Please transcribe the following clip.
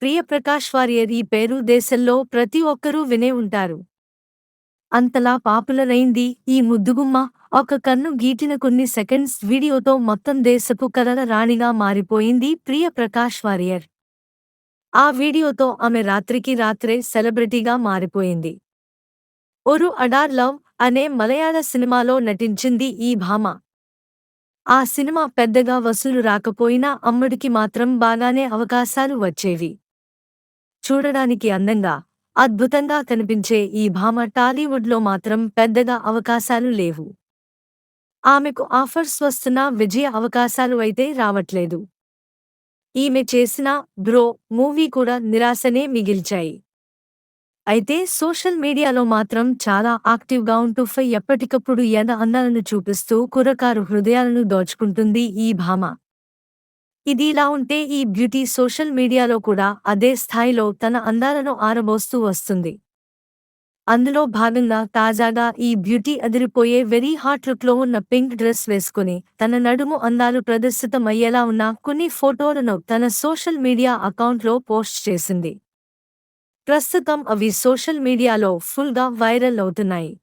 Priya Prakash warrior ఈ పేరు దేశంలో ప్రతి ఒక్కరూ వినే ఉంటారు. అంతలా పాపులర్ అయింది ఈ ముద్దుగుమ్మ. ఒక కన్ను గీటిన కొన్ని సెకండ్స్ వీడియోతో మొత్తం దేశపు కలల రాణిగా మారిపోయింది ప్రియప్రకాష్ వారియర్. ఆ వీడియోతో ఆమె రాత్రికి రాత్రే సెలబ్రిటీగా మారిపోయింది. 'ఒరు అడార్ లవ్' అనే మలయాళ సినిమాలో నటించింది ఈ భామ. ఆ సినిమా పెద్దగా వసూలు రాకపోయినా అమ్మడికి మాత్రం బాగానే అవకాశాలు వచ్చేవి. చూడడానికి అందంగా, అద్భుతంగా కనిపించే ఈ భామ టాలీవుడ్లో మాత్రం పెద్దగా అవకాశాలు లేవు. ఆమెకు ఆఫర్స్ వస్తున్నా విజయ అవకాశాలు అయితే రావట్లేదు. ఈమె చేసిన 'బ్రో' మూవీ కూడా నిరాశనే మిగిల్చాయి. అయితే సోషల్ మీడియాలో మాత్రం చాలా యాక్టివ్గా ఉంటూ ఎప్పటికప్పుడు అందాలను చూపిస్తూ కుర్రకారు హృదయాలను దోచుకుంటుంది ఈ భామ. ఇదిలా ఉంటే ఈ బ్యూటీ సోషల్ మీడియాలో కూడా అదే స్థాయిలో తన అందాలను ఆరబోస్తూ వస్తుంది. అందులో భాగంగా తాజాగా ఈ బ్యూటీ అదిరిపోయే వెరీ హాట్ లుక్లో ఉన్న పింక్ డ్రెస్ వేసుకుని తన నడుము అందాలు ప్రదర్శితమయ్యేలా ఉన్న కొన్ని ఫోటోలను తన సోషల్ మీడియా అకౌంట్లో పోస్ట్ చేసింది. ప్రస్తుతం అవి సోషల్ మీడియాలో ఫుల్గా వైరల్ అవుతున్నాయి.